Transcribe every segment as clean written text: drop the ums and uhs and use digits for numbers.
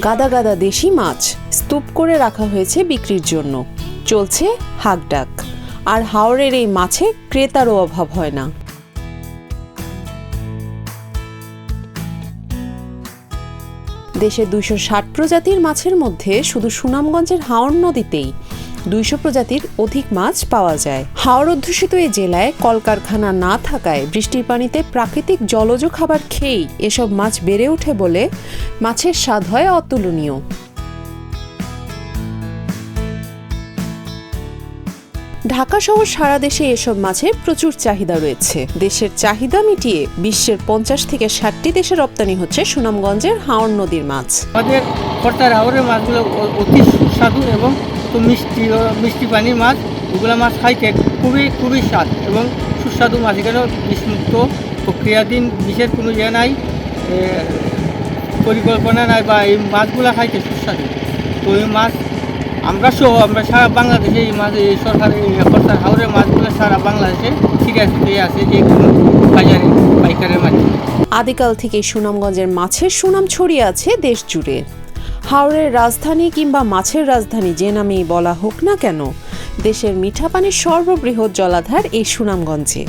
গাদা গাদা দেশি মাছ স্তূপ করে রাখা হয়েছে বিক্রির জন্য। চলছে হাঁকডাক। আর হাওরের এই মাছে ক্রেতারও অভাব হয় না। দেশে 260 প্রজাতির মাছের মধ্যে শুধু সুনামগঞ্জের হাওর নদীতেই 200 প্রজাতির অধিক মাছ পাওয়া যায়। হাওর অধ্যুষিত এই জেলায় কলকারখানা না থাকায় বৃষ্টির পানিতে প্রাকৃতিক জলজ খাবার খেয়েই এসব মাছ বেড়ে ওঠে বলে মাছের স্বাদ হয় অতুলনীয়। ঢাকা সহ সারা দেশে এসব মাছের প্রচুর চাহিদা রয়েছে। দেশের চাহিদা মিটিয়ে বিশ্বের 50 থেকে 60টি দেশে রপ্তানি হচ্ছে সুনামগঞ্জের হাওর নদীর মাছ। আমাদের কর্তার হাওরের মাছগুলো অতি সুস্বাদু এবং মিষ্টি পানির মাছ। ওগুলো মাছ খাইতে খুবই স্বাদ এবং সুস্বাদু মাছ। এখানে বিষমুক্ত প্রক্রিয়াধীন বিষের কোনো ইয়ে নাই, পরিকল্পনা নাই, বা এই মাছগুলো খাইতে সুস্বাদু। তো এই মাছ আমরা সারা বাংলাদেশে এই মাছ, এই সরকারের কর্তার হাওরের মাছগুলো সারা বাংলাদেশে সিরিয়াসলি আছে যে কোনো বাজারে পাইকারের মাধ্যমে। আদিকাল থেকে সুনামগঞ্জের মাছের সুনাম ছড়িয়ে আছে দেশ জুড়ে। হাওরের রাজধানী কিংবা মাছের রাজধানী যে নামেই বলা হোক না কেন, দেশের মিঠা পানির সর্ববৃহৎ জলাধার এই সুনামগঞ্জে।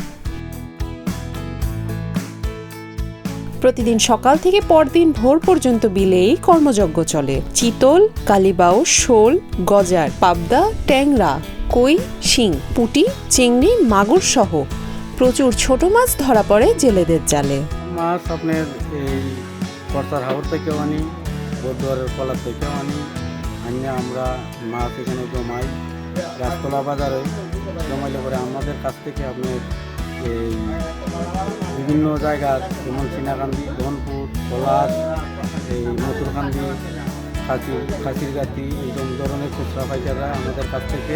প্রতিদিন সকাল থেকে পরদিন ভোর পর্যন্ত বিলেই কর্মযজ্ঞ চলে। চিতল, কালিবাউ, শোল, গজার, পাবদা, ট্যাংরা, কই, শিং, পুঁটি, চিংড়ি, মাগুর সহ প্রচুর ছোট মাছ ধরা পড়ে জেলেদের জালে। মাছ আপনার এই কর্তার হাওর থেকেও আনি, বদুয়ারের কলার থেকেও আনি। আমরা মাছ এখানে জমাই গাছতলা বাজারে জমাইলে পরে আমাদের কাছ থেকে আপনার এই বিভিন্ন জায়গার যেমন চিনাকান্দি, ধনপুর, পলাশ, এই মথুরকান্দি, খাসিরগাতি এইরকম ধরনের খুচরা পাইকাররা আমাদের কাছ থেকে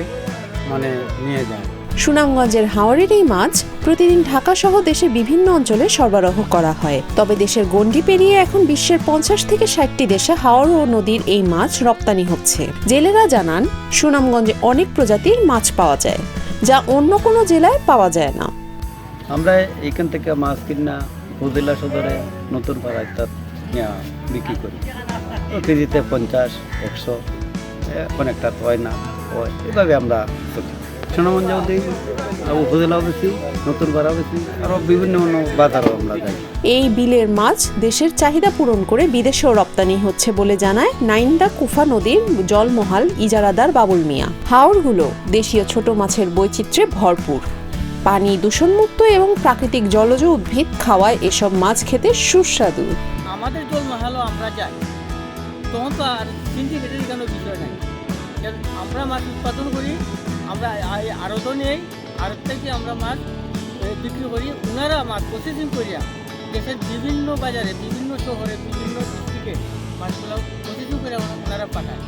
নিয়ে যায়। সুনামগঞ্জের হাওরের এই মাছ প্রতিদিন ঢাকা সহ দেশের বিভিন্ন অঞ্চলে সরবরাহ করা হয়। তবে দেশের গণ্ডি পেরিয়ে এখন বিশ্বের 50 থেকে 60টি দেশে হাওর ও নদীর এই মাছ রপ্তানি হচ্ছে। জেলেরা জানান, সুনামগঞ্জে অনেক প্রজাতির মাছ পাওয়া যায়, যা অন্য কোনো জেলায় পাওয়া যায় না। আমরা এইখান থেকে মাছ কিনা উপজেলা সদরে নতুন পাড়ায় তার বিক্রি করি। কেজিতে 50, 100, অনেকটা হয় না হয়, এভাবে আমরা চলি। সুনামগঞ্জেও দিই, উপজেলাও বেশি, নতুন পাড়াও বেশি, আরও বিভিন্ন বাজারও আমরা যাই। এই বিলের মাছ দেশের চাহিদা পূরণ করে বিদেশেও রপ্তানি হচ্ছে বলে জানায় নাইন্দা কুফা নদীর জলমহাল ইজারাদার বাবুল মিয়া। হাওরগুলো দেশীয় ছোট মাছের বৈচিত্র্যে ভরপুর। পানি দূষণমুক্ত এবং প্রাকৃতিক জলজ উদ্ভিদ খাওয়ায় এসব মাছ খেতে সুস্বাদু। আমাদের জলমহালও আমরা যাই, তখন তো আর সিন্ডিকেটের কোনো বিষয় নাই। আমরা মাছ উৎপাদন করি, আমরা আড়ত নেই, আড়ত থেকে আমরা মাছ বিক্রি করি। ওনারা মাছ প্রসেসিং করিয়া দেশের বিভিন্ন বাজারে, বিভিন্ন শহরে, বিভিন্ন ডিস্ট্রিক্টে মাছগুলো প্রসেসিং করে ওনারা পাঠায়।